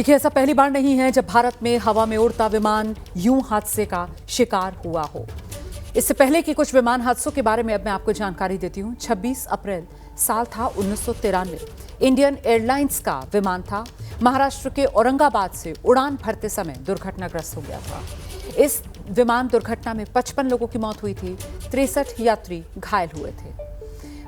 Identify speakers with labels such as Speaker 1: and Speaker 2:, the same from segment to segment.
Speaker 1: देखिए, ऐसा पहली बार नहीं है जब भारत में हवा में उड़ता विमान यूं हादसे का शिकार हुआ हो। इससे पहले कि कुछ विमान हादसों के बारे में अब मैं आपको जानकारी देती हूं। 26 अप्रैल साल था 1993। इंडियन एयरलाइंस का विमान था, महाराष्ट्र के औरंगाबाद से उड़ान भरते समय दुर्घटनाग्रस्त हो गया था। इस विमान दुर्घटना में 55 लोगों की मौत हुई थी, 63 यात्री घायल हुए थे।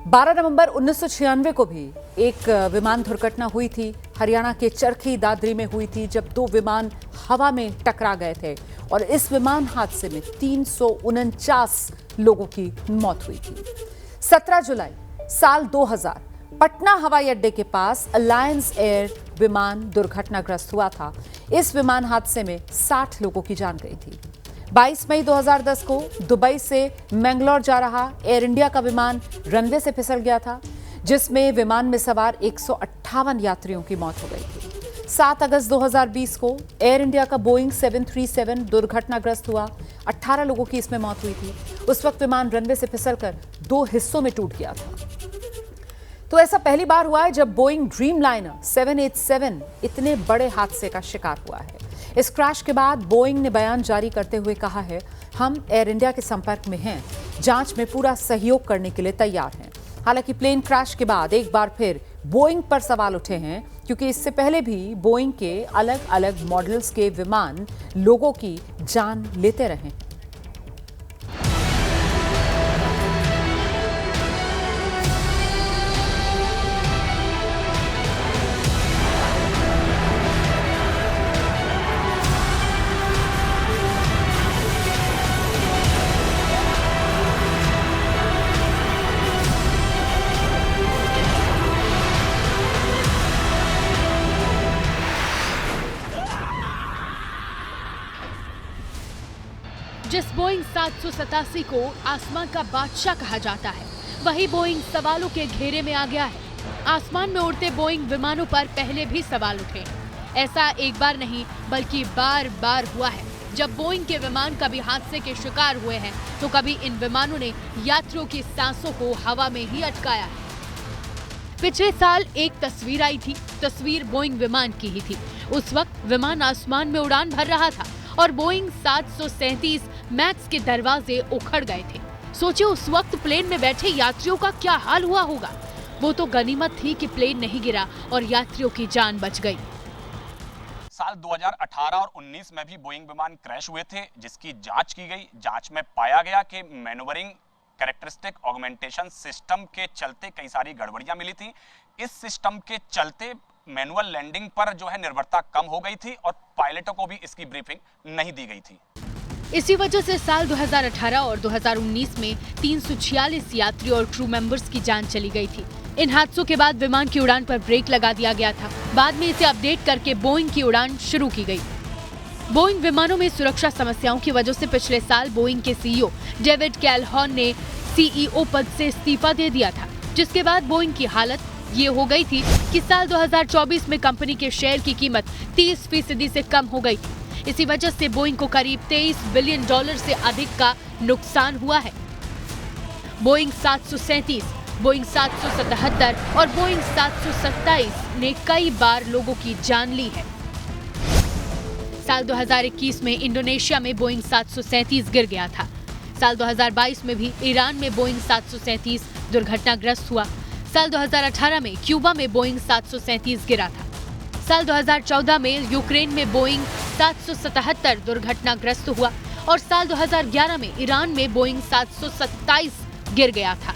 Speaker 1: 12 नवंबर 1996 को भी एक विमान दुर्घटना हुई थी, हरियाणा के चरखी दादरी में हुई थी, जब दो विमान हवा में टकरा गए थे और इस विमान हादसे में 349 लोगों की मौत हुई थी। 17 जुलाई साल 2000 पटना हवाई अड्डे के पास अलायंस एयर विमान दुर्घटनाग्रस्त हुआ था। इस विमान हादसे में 60 लोगों की जान गई थी। 22 मई 2010 को दुबई से मैंगलोर जा रहा एयर इंडिया का विमान रनवे से फिसल गया था, जिसमें विमान में सवार 158 यात्रियों की मौत हो गई थी। 7 अगस्त 2020 को एयर इंडिया का बोइंग 737 दुर्घटनाग्रस्त हुआ, 18 लोगों की इसमें मौत हुई थी। उस वक्त विमान रनवे से फिसलकर 2 हिस्सों में टूट गया था। तो ऐसा पहली बार हुआ है जब बोइंग ड्रीमलाइनर 787 इतने बड़े हादसे का शिकार हुआ है। इस क्रैश के बाद बोइंग ने बयान जारी करते हुए कहा है, हम एयर इंडिया के संपर्क में हैं, जांच में पूरा सहयोग करने के लिए तैयार हैं। हालांकि प्लेन क्रैश के बाद एक बार फिर बोइंग पर सवाल उठे हैं, क्योंकि इससे पहले भी बोइंग के अलग अलग मॉडल्स के विमान लोगों की जान लेते रहे हैं।
Speaker 2: जिस बोइंग 787 को आसमान का बादशाह कहा जाता है, वही बोइंग सवालों के घेरे में आ गया है। आसमान में उड़ते बोइंग विमानों पर पहले भी सवाल उठे। ऐसा एक बार नहीं बल्कि बार बार हुआ है, जब बोइंग के विमान कभी हादसे के शिकार हुए हैं तो कभी इन विमानों ने यात्रियों की सांसों को हवा में ही अटकाया है। पिछले साल एक तस्वीर आई थी, तस्वीर बोइंग विमान की ही थी। उस वक्त विमान आसमान में उड़ान भर रहा था और बोइंग 737 मैक्स के दरवाजे उखड़ गए थे। सोचिए उस वक्त प्लेन में बैठे यात्रियों का क्या हाल हुआ होगा। वो तो गनीमत थी कि प्लेन नहीं गिरा और यात्रियों की जान बच गई।
Speaker 3: साल 2018 और 19 में भी बोइंग विमान क्रैश हुए थे, जिसकी जांच की गई। जांच में पाया गया कि मैन्यूवरिंग कैरेक्टरिस्टिक ऑगमेंटेशन सिस्टम के चलते कई सारी गड़बड़ियां मिली थी। इस सिस्टम के चलते मैनुअल लैंडिंग पर जो है निर्भरता कम हो गई थी और पायलटों को भी इसकी ब्रीफिंग नहीं दी गई थी।
Speaker 2: इसी वजह से साल 2018 और 2019 में 346 यात्री और क्रू मेंबर्स की जान चली गई थी। इन हादसों के बाद विमान की उड़ान पर ब्रेक लगा दिया गया था। बाद में इसे अपडेट करके बोइंग की उड़ान शुरू की गई। बोइंग विमानों में सुरक्षा समस्याओं की वजह से पिछले साल बोइंग के सीईओ डेविड कैलहॉर्न ने सीईओ पद से इस्तीफा दे दिया था, जिसके बाद बोइंग की हालत ये हो गई थी कि साल 2024 में कंपनी के शेयर की कीमत 30% से कम हो गई थी। इसी वजह से बोइंग को करीब $23 बिलियन से अधिक का नुकसान हुआ है। बोइंग 737, बोइंग 777 और बोइंग 727 ने कई बार लोगों की जान ली है। साल 2021 में इंडोनेशिया में बोइंग 737 गिर गया था। साल 2022 में भी ईरान में बोइंग 737 दुर्घटनाग्रस्त हुआ। साल 2018 में क्यूबा में बोइंग 737 गिरा था। साल 2014 में यूक्रेन में बोइंग 777 दुर्घटनाग्रस्त हुआ और साल 2011 में ईरान में बोइंग 727 गिर गया था।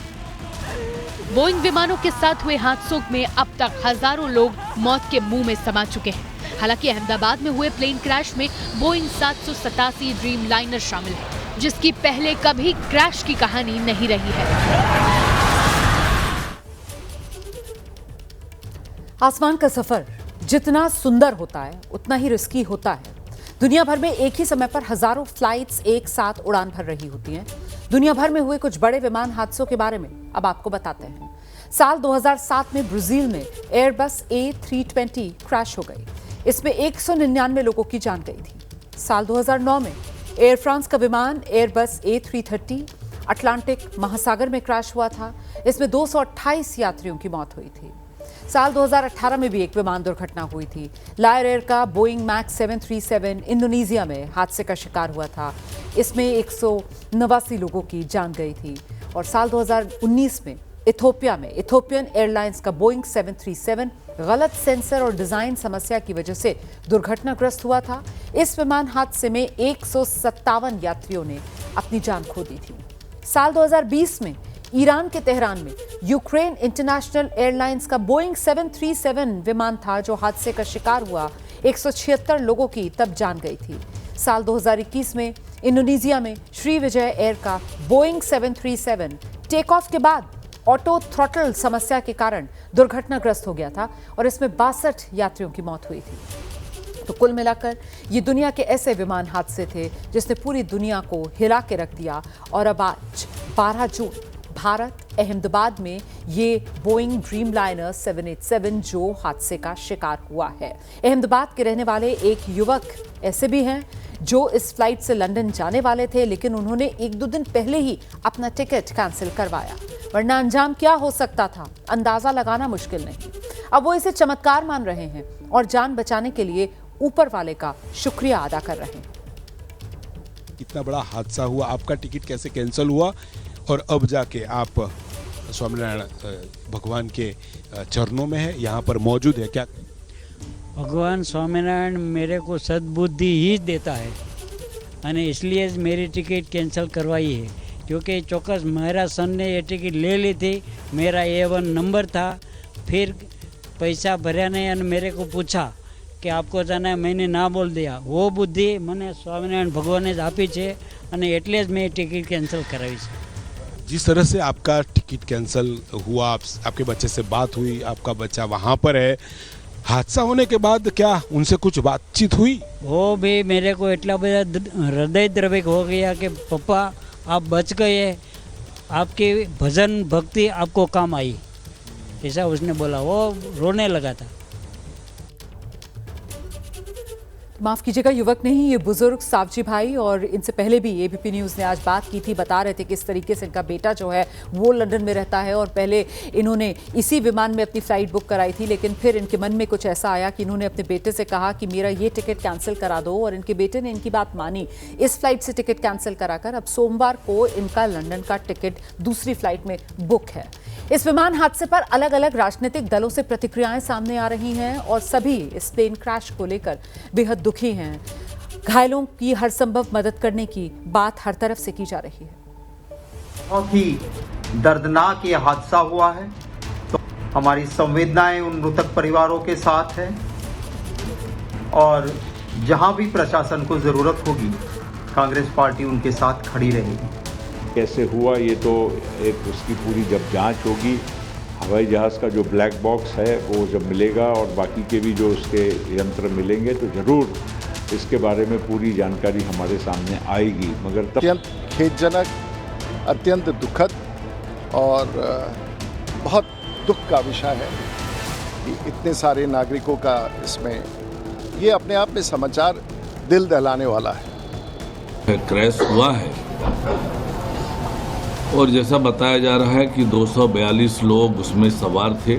Speaker 2: बोइंग विमानों के साथ हुए हादसों में अब तक हजारों लोग मौत के मुंह में समा चुके हैं। हालांकि अहमदाबाद में हुए प्लेन क्रैश में बोइंग 787 ड्रीमलाइनर शामिल है, जिसकी पहले कभी क्रैश की कहानी नहीं रही है।
Speaker 1: आसमान का सफर जितना सुंदर होता है उतना ही रिस्की होता है। दुनिया भर में एक ही समय पर हजारों फ्लाइट्स एक साथ उड़ान भर रही होती हैं। दुनिया भर में हुए कुछ बड़े विमान हादसों के बारे में अब आपको बताते हैं। साल 2007 में ब्राजील में एयरबस A320 क्रैश हो गई। इसमें 199 लोगों की जान गई थी। साल 2009 में एयर फ्रांस का विमान एयरबस A330 अटलांटिक महासागर में क्रैश हुआ था। इसमें 228 यात्रियों की मौत हुई थी। साल 2018 में भी एक विमान दुर्घटना हुई थी। लायन एयर का बोइंग मैक्स 737 इंडोनेशिया में हादसे का शिकार हुआ था। इसमें 189 लोगों की जान गई थी। और साल 2019 में इथोपिया में इथोपियन एयरलाइंस का बोइंग 737 गलत सेंसर और डिजाइन समस्या की वजह से दुर्घटनाग्रस्त हुआ था। इस विमान हादसे में 157 यात्रियों ने अपनी जान खो दी थी। साल 2020 में ईरान के तेहरान में यूक्रेन इंटरनेशनल एयरलाइंस का बोइंग 737 विमान था जो हादसे का शिकार हुआ। 176 लोगों की तब जान गई थी। साल 2021 में इंडोनेशिया में श्रीविजय एयर का बोइंग 737 टेक ऑफ के बाद ऑटो थ्रॉटल समस्या के कारण दुर्घटनाग्रस्त हो गया था और इसमें 62 यात्रियों की मौत हुई थी। तो कुल मिलाकर ये दुनिया के ऐसे विमान हादसे थे जिसने पूरी दुनिया को हिला के रख दिया। और अब आज 12 जून भारत अहमदाबाद में ये बोइंग ड्रीमलाइनर 787 जो हादसे का शिकार हुआ है। अहमदाबाद के रहने वाले एक युवक ऐसे भी हैं जो इस फ्लाइट से लंदन जाने वाले थे, लेकिन उन्होंने 1-2 दिन पहले ही अपना टिकट कैंसिल करवाया, वरना अंजाम क्या हो सकता था अंदाजा लगाना मुश्किल नहीं। अब वो इसे चमत्कार मान रहे हैं और जान बचाने के लिए ऊपर वाले का शुक्रिया अदा कर रहे हैं।
Speaker 4: इतना बड़ा हादसा हुआ, आपका टिकट कैसे कैंसिल हुआ और अब जाके आप स्वामीनारायण भगवान के चरणों में है, यहाँ पर मौजूद है? क्या
Speaker 5: भगवान स्वामीनारायण मेरे को सद्बुद्धि ही देता है અને इसलिए मेरी टिकट कैंसिल करवाई है, क्योंकि चौक्कस मेरा सन ने ये टिकट ले ली थी, मेरा A1 नंबर था। फिर पैसा भर्या नहीं और मेरे को पूछा कि आपको जाना है, मैंने ना बोल दिया। वो बुद्धि મને સ્વામિનારાયણ ભગવાને જ આપી છે અને એટલે જ મેં ટિકિટ કેન્સલ કરાવી છે।
Speaker 4: जिस तरह से आपका टिकट कैंसिल हुआ, आपके बच्चे से बात हुई, आपका बच्चा वहाँ पर है, हादसा होने के बाद क्या उनसे कुछ बातचीत हुई?
Speaker 5: वो भी मेरे को इतना बड़ा हृदय द्रविक हो गया कि पापा आप बच गए, आपकी भजन भक्ति आपको काम आई, ऐसा उसने बोला। वो रोने लगा था।
Speaker 1: माफ कीजिएगा, युवक नहीं, ये बुजुर्ग सावजी भाई। और इनसे पहले भी एबीपी न्यूज़ ने आज बात की थी, बता रहे थे कि इस तरीके से इनका बेटा जो है वो लंदन में रहता है और पहले इन्होंने इसी विमान में अपनी फ्लाइट बुक कराई थी, लेकिन फिर इनके मन में कुछ ऐसा आया कि इन्होंने अपने बेटे से कहा कि मेरा ये टिकट कैंसिल करा दो, और इनके बेटे ने इनकी बात मानी। इस फ्लाइट से टिकट कैंसिल कराकर अब सोमवार को इनका लंदन का टिकट दूसरी फ्लाइट में बुक है। इस विमान हादसे पर अलग अलग राजनीतिक दलों से प्रतिक्रियाएं सामने आ रही हैं और सभी इस प्लेन क्रैश को लेकर बेहद दुखी हैं। घायलों की हर संभव मदद करने की बात हर तरफ से की जा रही है।
Speaker 6: बहुत ही दर्दनाक ये हादसा हुआ है, तो हमारी संवेदनाएं उन मृतक परिवारों के साथ है और जहां भी प्रशासन को जरूरत होगी कांग्रेस पार्टी उनके साथ खड़ी रहेगी।
Speaker 7: कैसे हुआ ये तो एक उसकी पूरी जब जांच होगी, हवाई जहाज़ का जो ब्लैक बॉक्स है वो जब मिलेगा और बाकी के भी जो उसके यंत्र मिलेंगे तो ज़रूर इसके बारे में पूरी जानकारी हमारे सामने आएगी। मगर
Speaker 8: अत्यंत खेदजनक, अत्यंत दुखद और बहुत दुख का विषय है कि इतने सारे नागरिकों का इसमें, ये अपने आप में समाचार दिल दहलाने वाला है।
Speaker 9: क्रैश हुआ है और जैसा बताया जा रहा है कि 242 लोग उसमें सवार थे।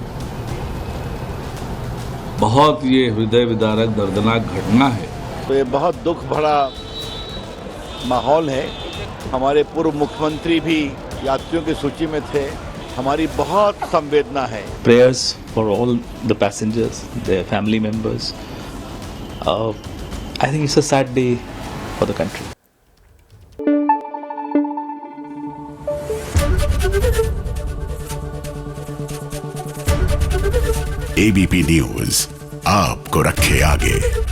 Speaker 9: बहुत ये हृदय विदारक दर्दनाक घटना है।
Speaker 10: तो ये बहुत दुख भरा माहौल है। हमारे पूर्व मुख्यमंत्री भी यात्रियों की सूची में थे। हमारी बहुत संवेदना है।
Speaker 11: Prayers for all the passengers, their family members. I think it's a sad day for the country.
Speaker 12: ABP news आपको रखे आगे।